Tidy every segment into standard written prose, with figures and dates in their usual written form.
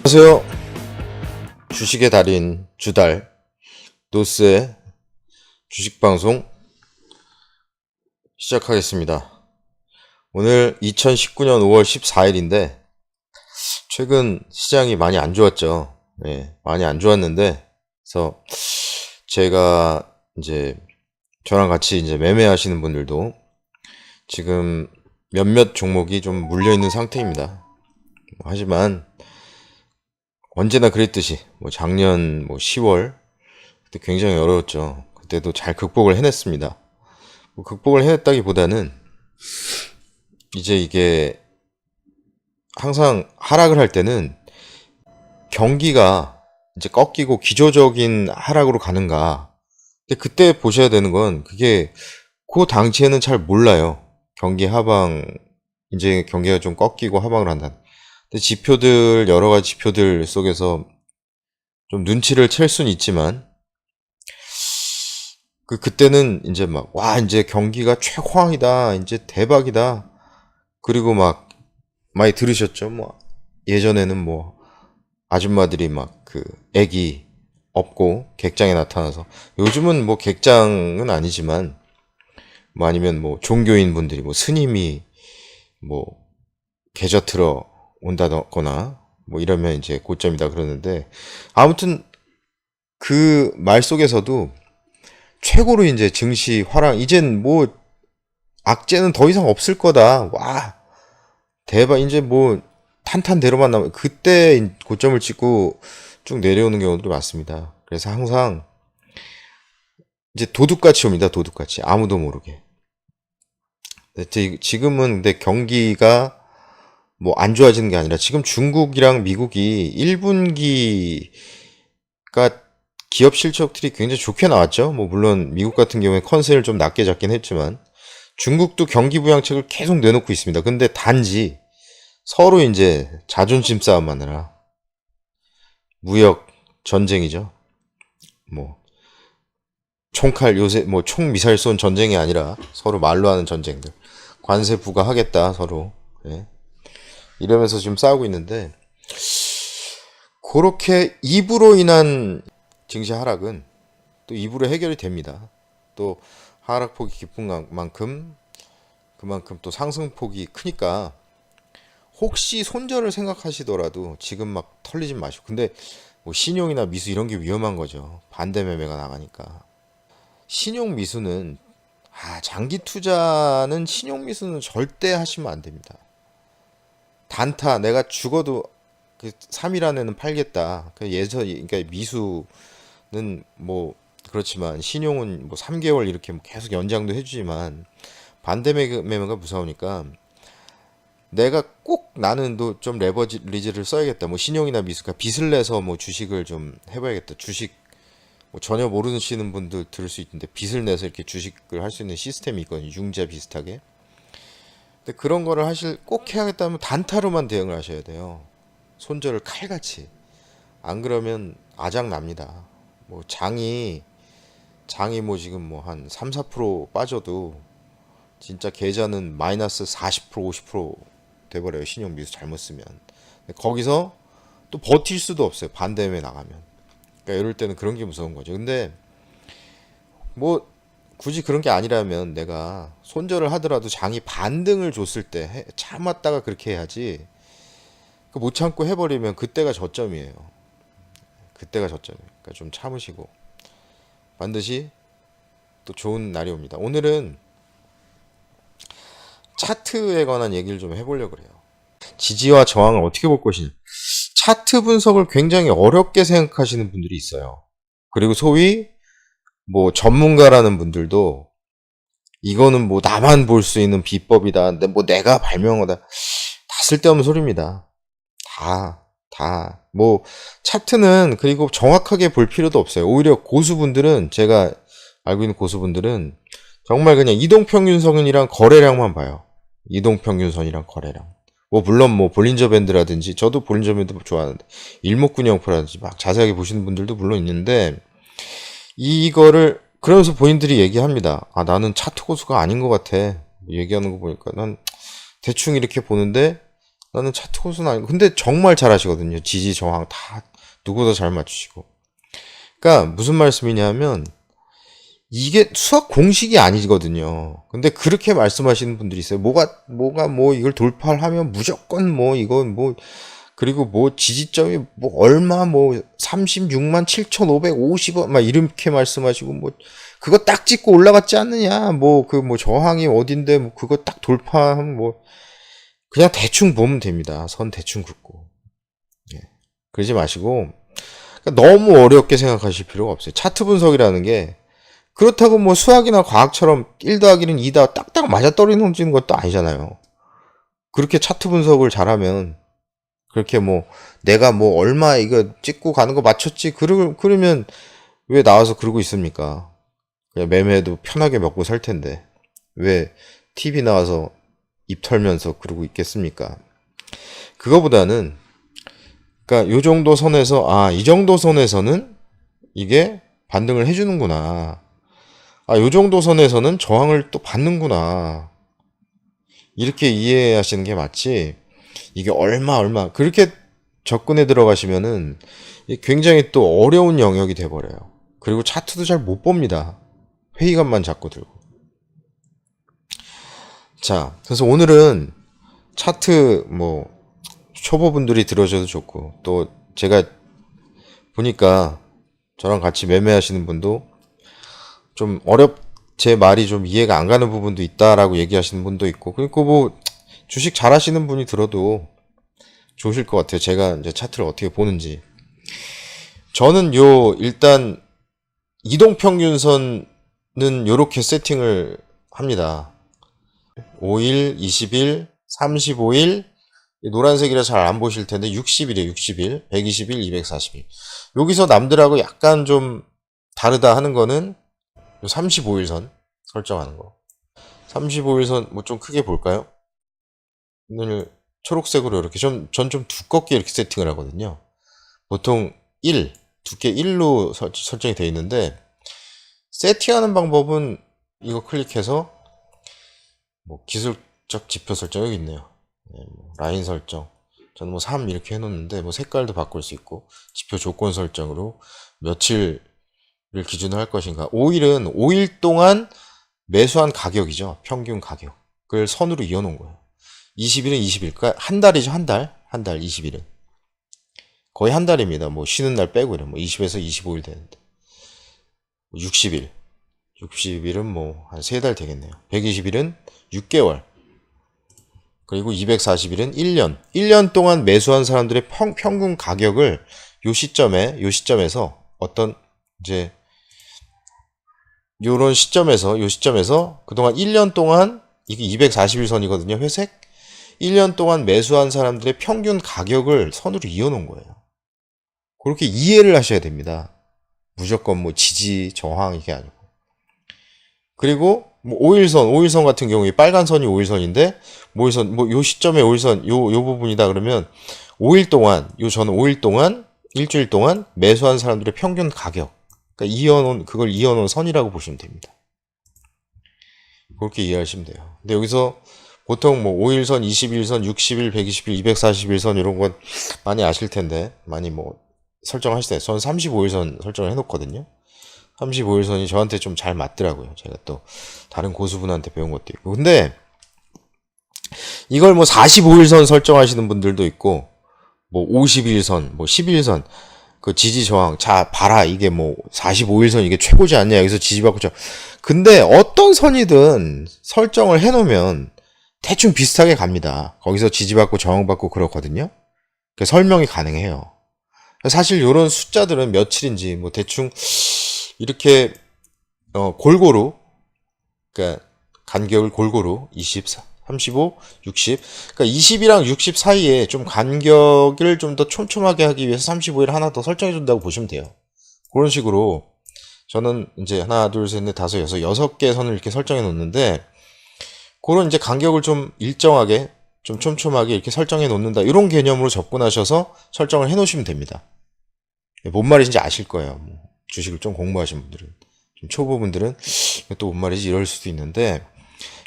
안녕하세요. 주식의 달인 주달 노스의 주식방송 시작하겠습니다. 오늘 2019년 5월 14일인데 최근 시장이 많이 안 좋았죠. 네, 많이 안 좋았는데 그래서 제가 이제 저랑 같이 이제 매매하시는 분들도 지금 몇몇 종목이 좀 물려있는 상태입니다. 하지만 언제나 그랬듯이 작년 10월 그때 굉장히 어려웠죠. 그때도 잘 극복을 해냈습니다. 극복을 해냈다기보다는 이제 이게 항상 하락을 할 때는 경기가 이제 꺾이고 기조적인 하락으로 가는가. 근데 그때 보셔야 되는 건 그게 그 당시에는 잘 몰라요. 경기 하방 이제 경기가 좀 꺾이고 하방을 한다. 근데 지표들 여러 가지 지표들 속에서 좀 눈치를 챌 수는 있지만 그때는 이제 이제 경기가 최고황이다, 이제 대박이다. 그리고 많이 들으셨죠? 예전에는 아줌마들이 애기 업고 객장에 나타나서, 요즘은 객장은 아니지만 아니면 종교인 분들이 스님이 개저 틀어 온다거나 이러면 이제 고점이다 그러는데, 아무튼 그 말 속에서도 최고로 이제 증시 화랑, 이젠 악재는 더 이상 없을 거다. 와, 대박. 이제 탄탄대로만 나면 그때 고점을 찍고 쭉 내려오는 경우도 많습니다. 그래서 항상 이제 도둑같이 옵니다. 도둑같이. 아무도 모르게. 지금은 근데 경기가 안 좋아지는 게 아니라 지금 중국이랑 미국이 1분기가 기업 실적들이 굉장히 좋게 나왔죠. 물론 미국 같은 경우에 컨센을 좀 낮게 잡긴 했지만 중국도 경기 부양책을 계속 내놓고 있습니다. 근데 단지 서로 이제 자존심 싸움하느라 무역 전쟁이죠. 총칼 요새 총 미사일 쏜 전쟁이 아니라 서로 말로 하는 전쟁들. 관세 부과하겠다 서로. 네. 이러면서 지금 싸우고 있는데, 그렇게 입으로 인한 증시 하락은 또 입으로 해결이 됩니다. 또 하락폭이 깊은 만큼 그만큼 또 상승폭이 크니까 혹시 손절을 생각하시더라도 지금 털리지 마시고. 근데 신용이나 미수 이런 게 위험한 거죠. 반대 매매가 나가니까. 신용 미수는 장기 투자는 신용 미수는 절대 하시면 안 됩니다. 단타 내가 죽어도 그 3일 안에는 팔겠다. 그러니까 미수는 그렇지만 신용은 3개월 이렇게 계속 연장도 해주지만 반대 매매가 무서우니까 내가 꼭 나는 좀 레버리지를 써야겠다. 신용이나 미수가 빚을 내서 주식을 좀 해봐야겠다. 주식 전혀 모르시는 분들 들을 수 있는데 빚을 내서 이렇게 주식을 할 수 있는 시스템이 있거든요. 융자 비슷하게. 근데 그런 거를 꼭 해야겠다면 단타로만 대응을 하셔야 돼요. 손절을 칼같이. 안 그러면 아작 납니다. 장이 지금 한 3, 4% 빠져도 진짜 계좌는 마이너스 40%, 50% 돼버려요. 신용 미수 잘못 쓰면. 거기서 또 버틸 수도 없어요. 반대매 나가면. 그러니까 이럴 때는 그런 게 무서운 거죠. 근데 굳이 그런 게 아니라면 내가 손절을 하더라도 장이 반등을 줬을 때 참았다가 그렇게 해야지. 못 참고 해버리면 그때가 저점이에요. 그때가 저점이에요. 그러니까 좀 참으시고 반드시 또 좋은 날이 옵니다. 오늘은 차트에 관한 얘기를 좀 해보려고 그래요. 지지와 저항을 어떻게 볼 것이냐. 차트 분석을 굉장히 어렵게 생각하시는 분들이 있어요. 그리고 소위 전문가라는 분들도 이거는 나만 볼 수 있는 비법이다. 근데 내가 발명하다. 다 쓸데없는 소리입니다. 다. 차트는 그리고 정확하게 볼 필요도 없어요. 오히려 고수분들은, 제가 알고 있는 고수분들은 정말 그냥 이동평균선이랑 거래량만 봐요. 이동평균선이랑 거래량. 물론 볼린저 밴드라든지, 저도 볼린저 밴드 좋아하는데, 일목균형표라든지 자세하게 보시는 분들도 물론 있는데, 이거를 그러면서 본인들이 얘기합니다. 나는 차트 고수가 아닌 것 같아. 얘기하는 거 보니까 난 대충 이렇게 보는데 나는 차트 고수는 아니고. 근데 정말 잘하시거든요. 지지, 저항 다 누구보다 잘 맞추시고. 그러니까 무슨 말씀이냐면 이게 수학 공식이 아니거든요. 근데 그렇게 말씀하시는 분들이 있어요. 뭐가 뭐 이걸 돌파를 하면 무조건 뭐 이건 뭐 그리고 뭐 지지점이 뭐 얼마 뭐 36만 7,550원 막 이렇게 말씀하시고 뭐 그거 딱 찍고 올라갔지 않느냐 뭐 그 뭐 저항이 어딘데 뭐 그거 딱 돌파하면 뭐 그냥 대충 보면 됩니다. 선 대충 긋고. 예. 그러지 마시고 그러니까 너무 어렵게 생각하실 필요가 없어요. 차트 분석이라는 게 그렇다고 뭐 수학이나 과학처럼 1 더하기는 2다 딱딱 맞아떨어지는 것도 아니잖아요. 그렇게 차트 분석을 잘하면 그렇게 뭐 내가 뭐 얼마 이거 찍고 가는 거 맞췄지 그러면 왜 나와서 그러고 있습니까? 그냥 매매도 편하게 먹고 살 텐데 왜 TV 나와서 입 털면서 그러고 있겠습니까? 그거보다는 그러니까 요 정도 선에서 이 정도 선에서는 이게 반등을 해주는구나. 요 정도 선에서는 저항을 또 받는구나. 이렇게 이해하시는 게 맞지. 이게 얼마 그렇게 접근해 들어가시면은 굉장히 또 어려운 영역이 돼버려요. 그리고 차트도 잘 못 봅니다. 회의감만 자꾸 들고. 자, 그래서 오늘은 차트 뭐 초보분들이 들어줘도 좋고 또 제가 보니까 저랑 같이 매매하시는 분도 좀 제 말이 좀 이해가 안 가는 부분도 있다라고 얘기하시는 분도 있고 그리고 뭐 주식 잘하시는 분이 들어도 좋으실 것 같아요. 제가 이제 차트를 어떻게 보는지. 저는 일단 이동평균선은 요렇게 세팅을 합니다. 5일, 20일, 35일, 노란색이라 잘 안 보실 텐데 60일이에요. 60일, 120일, 240일. 여기서 남들하고 약간 좀 다르다 하는 거는 35일선 설정하는 거. 35일선 뭐 좀 크게 볼까요? 오늘 초록색으로 이렇게 전 좀 두껍게 이렇게 세팅을 하거든요. 보통 두께 1로 설정이 되어 있는데 세팅하는 방법은 이거 클릭해서 뭐 기술적 지표 설정 여기 있네요. 네, 뭐 라인 설정. 저는 뭐 3 이렇게 해놓는데 뭐 색깔도 바꿀 수 있고 지표 조건 설정으로 며칠을 기준으로 할 것인가. 5일은 5일 동안 매수한 가격이죠. 평균 가격을 선으로 이어놓은 거예요. 20일은 20일. 그러니까 한 달이죠. 한 달 20일은. 거의 한 달입니다. 뭐 쉬는 날 빼고 이래. 뭐 20에서 25일 되는데. 60일. 60일은 뭐 한 3달 되겠네요. 120일은 6개월. 그리고 240일은 1년. 1년 동안 매수한 사람들의 평균 가격을 요 시점에서 어떤 이제 요 시점에서 그동안 1년 동안 이게 240일 선이거든요. 회색. 1년 동안 매수한 사람들의 평균 가격을 선으로 이어놓은 거예요. 그렇게 이해를 하셔야 됩니다. 무조건 뭐 지지, 저항 이게 아니고. 그리고 뭐 5일선 같은 경우에 빨간 선이 5일선인데 5일선 뭐 요 시점에 5일선 요 부분이다 그러면 5일 동안 저는 5일 동안 일주일 동안 매수한 사람들의 평균 가격 그러니까 그걸 이어놓은 선이라고 보시면 됩니다. 그렇게 이해하시면 돼요. 근데 여기서 보통 뭐 5일선, 20일선, 60일, 120일, 241선 이런 건 많이 아실 텐데 많이 뭐 설정하실 때 저는 35일선 설정을 해놓거든요. 35일선이 저한테 좀 잘 맞더라고요. 제가 또 다른 고수분한테 배운 것도 있고. 근데 이걸 뭐 45일선 설정하시는 분들도 있고 뭐 50일선, 뭐 10일선 그 지지 저항 자 봐라 이게 뭐 45일선 이게 최고지 않냐 여기서 지지받고 근데 어떤 선이든 설정을 해놓으면 대충 비슷하게 갑니다. 거기서 지지받고 저항받고 그렇거든요. 설명이 가능해요. 사실 이런 숫자들은 며칠인지 뭐 대충 이렇게 골고루 그러니까 간격을 골고루 24, 35, 60 그러니까 20이랑 60 사이에 좀 간격을 좀 더 촘촘하게 하기 위해서 35일 하나 더 설정해 준다고 보시면 돼요. 그런 식으로 저는 이제 하나, 둘, 셋, 넷, 다섯, 여섯 개 선을 이렇게 설정해 놓는데 그런 이제 간격을 좀 일정하게 좀 촘촘하게 이렇게 설정해 놓는다. 이런 개념으로 접근하셔서 설정을 해 놓으시면 됩니다. 뭔 말인지 아실 거예요. 뭐 주식을 좀 공부하신 분들은 좀 초보분들은 또 뭔 말이지 이럴 수도 있는데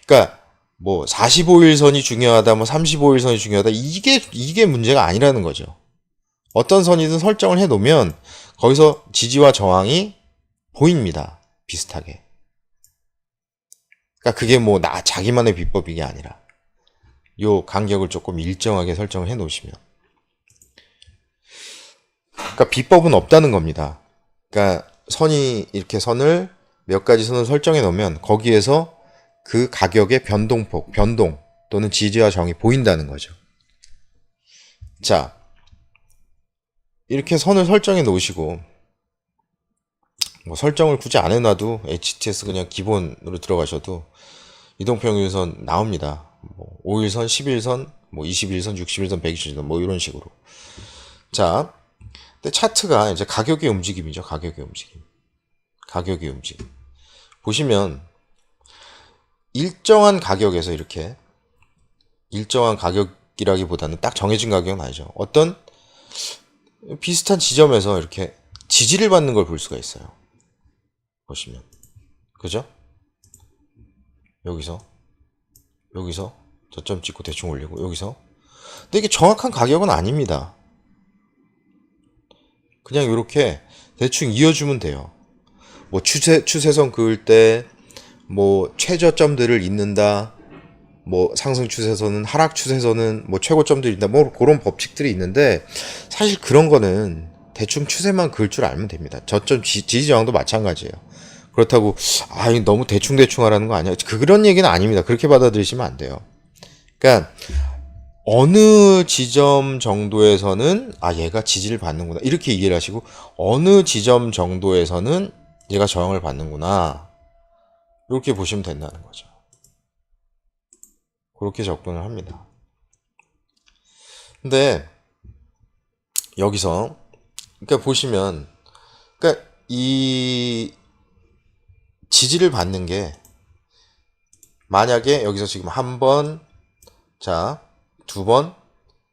그러니까 뭐 45일선이 중요하다, 뭐 35일선이 중요하다, 이게 문제가 아니라는 거죠. 어떤 선이든 설정을 해 놓으면 거기서 지지와 저항이 보입니다. 비슷하게. 그러니까 그게 뭐 자기만의 비법이 아니라 요 간격을 조금 일정하게 설정을 해 놓으시면, 그러니까 비법은 없다는 겁니다. 그러니까 이렇게 선을 몇 가지 선을 설정해 놓으면 거기에서 그 가격의 변동 또는 지지와 저항이 보인다는 거죠. 자, 이렇게 선을 설정해 놓으시고, 뭐 설정을 굳이 안 해놔도 HTS 그냥 기본으로 들어가셔도 이동평균선 나옵니다. 뭐 5일선, 10일선, 뭐 21선, 60일선, 120일선 뭐 이런 식으로. 자, 근데 차트가 이제 가격의 움직임이죠. 가격의 움직임. 보시면 일정한 가격에서 이렇게, 일정한 가격이라기보다는 딱 정해진 가격은 아니죠. 어떤 비슷한 지점에서 이렇게 지지를 받는 걸 볼 수가 있어요. 보시면. 그죠? 여기서 저점 찍고 대충 올리고, 여기서. 근데 이게 정확한 가격은 아닙니다. 그냥 이렇게 대충 이어주면 돼요. 뭐 추세선 그을 때 뭐 최저점들을 잇는다, 뭐 상승 추세선은, 하락 추세선은 뭐 최고점들이 있다, 뭐 그런 법칙들이 있는데, 사실 그런 거는 대충 추세만 그을 줄 알면 됩니다. 저점 지지 저항도 마찬가지예요. 그렇다고 이거 너무 대충 하라는 거 아니야, 그런 얘기는 아닙니다. 그렇게 받아들이시면 안 돼요. 그러니까 어느 지점 정도에서는 얘가 지지를 받는구나, 이렇게 이해를 하시고, 어느 지점 정도에서는 얘가 저항을 받는구나, 이렇게 보시면 된다는 거죠. 그렇게 접근을 합니다. 근데 여기서 그러니까 보시면, 그러니까 이 지지를 받는 게, 만약에 여기서 지금 한 번, 자, 두 번,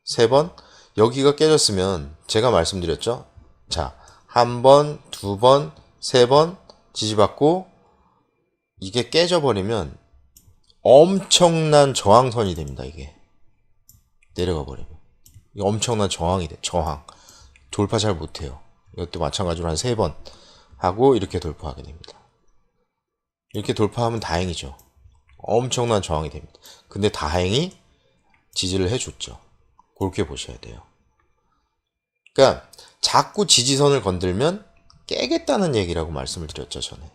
세 번, 여기가 깨졌으면 제가 말씀드렸죠. 자, 한 번, 두 번, 세 번 지지받고 이게 깨져버리면 엄청난 저항선이 됩니다. 이게 내려가 버리면 이게 엄청난 저항이 돼. 저항. 돌파 잘 못해요. 이것도 마찬가지로 한 세 번 하고 이렇게 돌파하게 됩니다. 이렇게 돌파하면 다행이죠. 엄청난 저항이 됩니다. 근데 다행히 지지를 해줬죠. 그렇게 보셔야 돼요. 그러니까 자꾸 지지선을 건들면 깨겠다는 얘기라고 말씀을 드렸죠, 전에.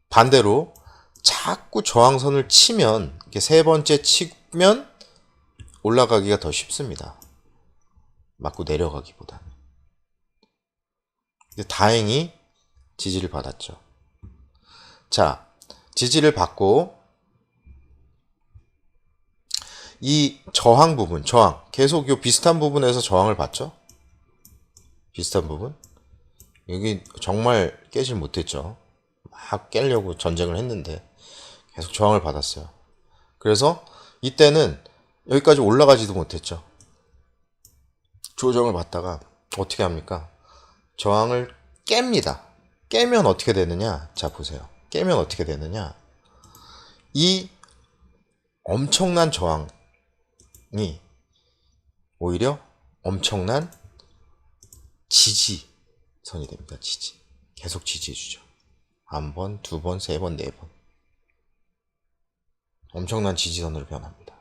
반대로 자꾸 저항선을 치면, 이렇게 세 번째 치면 올라가기가 더 쉽습니다. 맞고 내려가기보다는. 근데 다행히 지지를 받았죠. 자, 지지를 받고 이 저항 부분, 계속 요 비슷한 부분에서 저항을 받죠. 비슷한 부분. 여기 정말 깨질 못했죠. 막 깨려고 전쟁을 했는데 계속 저항을 받았어요. 그래서 이때는 여기까지 올라가지도 못했죠. 조정을 받다가 어떻게 합니까? 저항을 깹니다. 깨면 어떻게 되느냐? 자, 보세요. 깨면 어떻게 되느냐? 이 엄청난 저항이 오히려 엄청난 지지선이 됩니다. 지지. 계속 지지해주죠. 한 번, 두 번, 세 번, 네 번. 엄청난 지지선으로 변합니다.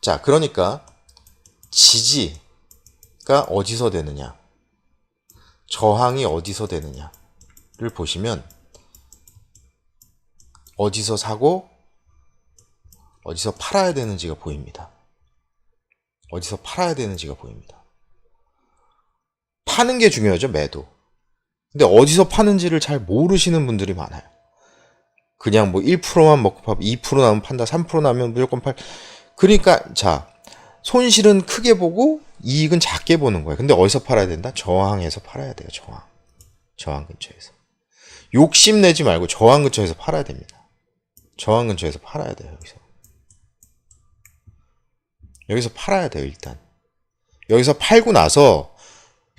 자, 그러니까 지지가 어디서 되느냐, 저항이 어디서 되느냐를 보시면 어디서 사고 어디서 팔아야 되는지가 보입니다. 어디서 팔아야 되는지가 보입니다. 파는 게 중요하죠, 매도. 근데 어디서 파는지를 잘 모르시는 분들이 많아요. 그냥 뭐 1%만 먹고 팔고 2% 나면 판다, 3% 나면 무조건 팔. 그러니까 자, 손실은 크게 보고 이익은 작게 보는 거예요. 근데 어디서 팔아야 된다? 저항에서 팔아야 돼요. 저항 근처에서. 욕심내지 말고 저항 근처에서 팔아야 됩니다. 저항 근처에서 팔아야 돼요. 여기서 팔아야 돼요. 일단 여기서 팔고 나서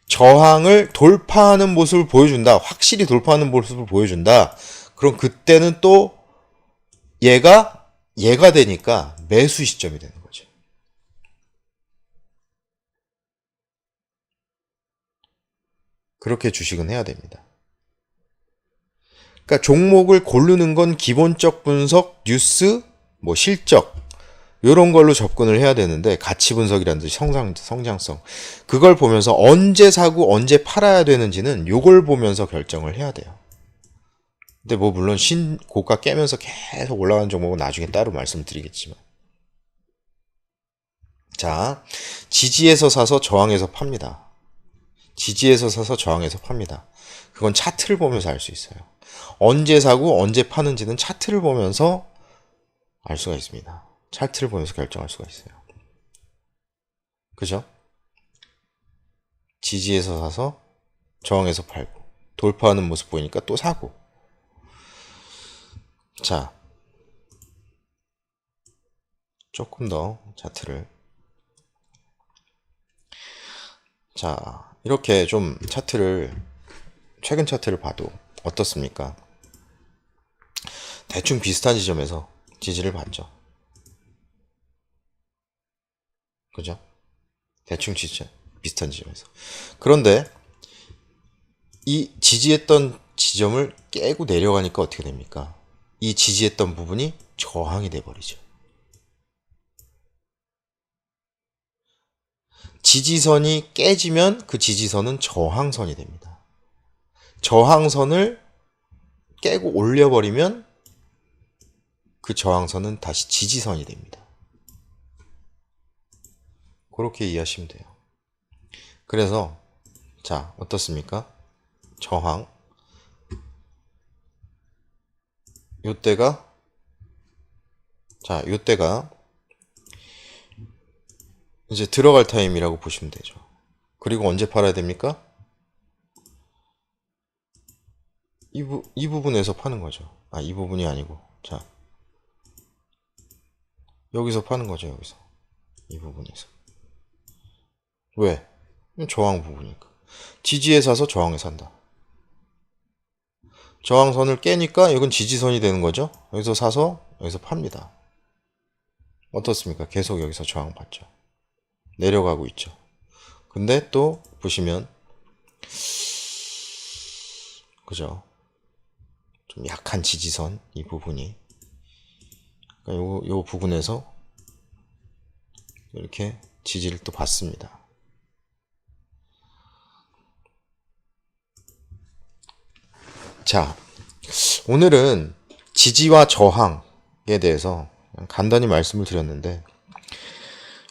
저항을 돌파하는 모습을 보여준다, 확실히 돌파하는 모습을 보여준다, 그럼 그때는 또 얘가 되니까 매수 시점이 되는 거죠. 그렇게 주식은 해야 됩니다. 그러니까 종목을 고르는 건 기본적 분석, 뉴스, 뭐 실적 이런 걸로 접근을 해야 되는데 가치 분석이라는 듯이 성장성 그걸 보면서 언제 사고 언제 팔아야 되는지는 요걸 보면서 결정을 해야 돼요. 근데 뭐 물론 고가 깨면서 계속 올라가는 종목은 나중에 따로 말씀드리겠지만 자 지지에서 사서 저항에서 팝니다. 지지에서 사서 저항에서 팝니다. 그건 차트를 보면서 알 수 있어요. 언제 사고 언제 파는지는 차트를 보면서 알 수가 있습니다. 차트를 보면서 결정할 수가 있어요. 그죠? 지지에서 사서 저항에서 팔고 돌파하는 모습 보이니까 또 사고. 자, 조금 더 차트를 자 이렇게 좀 차트를 최근 차트를 봐도 어떻습니까? 대충 비슷한 지점에서 지지를 받죠. 그죠? 대충 비슷한 지점에서. 그런데 이 지지했던 지점을 깨고 내려가니까 어떻게 됩니까? 이 지지했던 부분이 저항이 돼버리죠. 지지선이 깨지면 그 지지선은 저항선이 됩니다. 저항선을 깨고 올려버리면 그 저항선은 다시 지지선이 됩니다. 그렇게 이해하시면 돼요. 그래서 자 어떻습니까? 저항 요때가 이제 들어갈 타임이라고 보시면 되죠. 그리고 언제 팔아야 됩니까? 이 부분에서 파는 거죠. 이 부분이 아니고 자 여기서 파는 거죠. 여기서 이 부분에서. 왜? 저항 부분이니까. 지지에 사서 저항에 산다. 저항선을 깨니까 이건 지지선이 되는 거죠. 여기서 사서 여기서 팝니다. 어떻습니까? 계속 여기서 저항 받죠. 내려가고 있죠. 근데 또 보시면 그죠? 좀 약한 지지선 이 부분이 그러니까 요 부분에서 이렇게 지지를 또 받습니다. 자, 오늘은 지지와 저항에 대해서 간단히 말씀을 드렸는데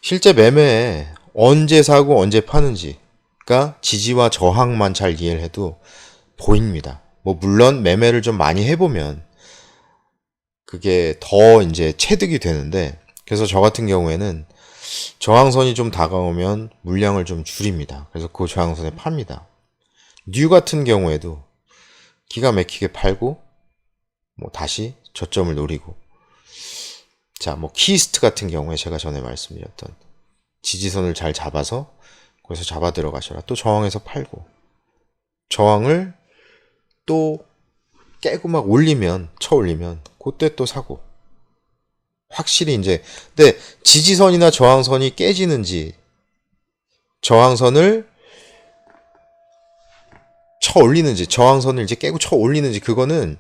실제 매매에 언제 사고 언제 파는지가 지지와 저항만 잘 이해를 해도 보입니다. 뭐 물론 매매를 좀 많이 해보면 그게 더 이제 체득이 되는데 그래서 저 같은 경우에는 저항선이 좀 다가오면 물량을 좀 줄입니다. 그래서 그 저항선에 팝니다. 뉴 같은 경우에도 기가 막히게 팔고 뭐 다시 저점을 노리고 자 뭐 키스트 같은 경우에 제가 전에 말씀드렸던 지지선을 잘 잡아서 거기서 잡아 들어가셔라 또 저항에서 팔고 저항을 또 깨고 막 올리면 쳐 올리면 그때 또 사고 확실히 이제 근데 지지선이나 저항선이 깨지는지 저항선을 쳐 올리는지 저항선을 이제 깨고 쳐 올리는지 그거는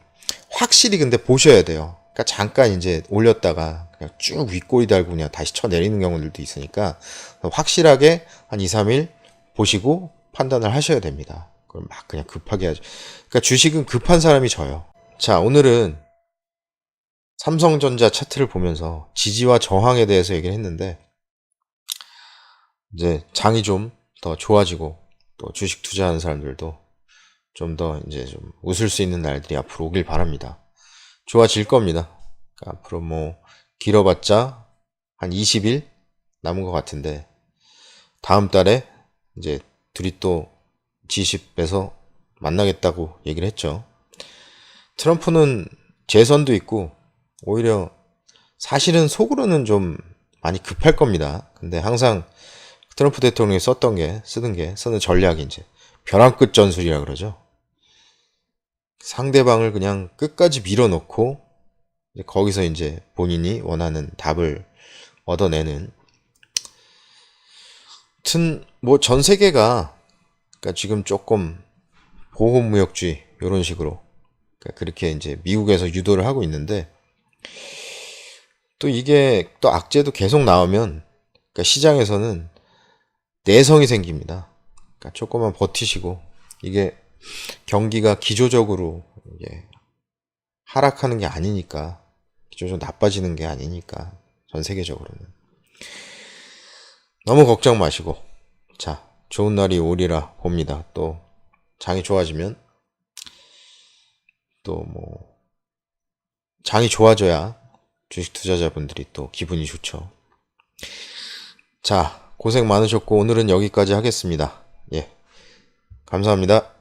확실히 근데 보셔야 돼요. 그러니까 잠깐 이제 올렸다가 그냥 쭉 윗꼬리 달고 그냥 다시 쳐 내리는 경우들도 있으니까 확실하게 한 2, 3일 보시고 판단을 하셔야 됩니다. 그럼 막 그냥 급하게 하죠. 그러니까 주식은 급한 사람이 져요. 자, 오늘은 삼성전자 차트를 보면서 지지와 저항에 대해서 얘기를 했는데 이제 장이 좀 더 좋아지고 또 주식 투자하는 사람들도 좀 더 이제 좀 웃을 수 있는 날들이 앞으로 오길 바랍니다. 좋아질 겁니다. 그러니까 앞으로 뭐 길어봤자 한 20일 남은 것 같은데 다음 달에 이제 둘이 또 G10에서 만나겠다고 얘기를 했죠. 트럼프는 재선도 있고 오히려 사실은 속으로는 좀 많이 급할 겁니다. 근데 항상 트럼프 대통령이 쓰는 전략이 이제 벼랑 끝 전술이라 그러죠. 상대방을 그냥 끝까지 밀어놓고 거기서 이제 본인이 원하는 답을 얻어내는. 하여튼 뭐 전 세계가 그러니까 지금 조금 보호무역주의 이런 식으로 그러니까 그렇게 이제 미국에서 유도를 하고 있는데, 또 이게 또 악재도 계속 나오면 그러니까 시장에서는 내성이 생깁니다. 그러니까 조금만 버티시고, 이게 경기가 기조적으로 이게 하락하는 게 아니니까, 기조적으로 나빠지는 게 아니니까 전 세계적으로는 너무 걱정 마시고, 자, 좋은 날이 오리라 봅니다. 또 장이 좋아지면 또 뭐 장이 좋아져야 주식 투자자분들이 또 기분이 좋죠. 자, 고생 많으셨고 오늘은 여기까지 하겠습니다. 예, 감사합니다.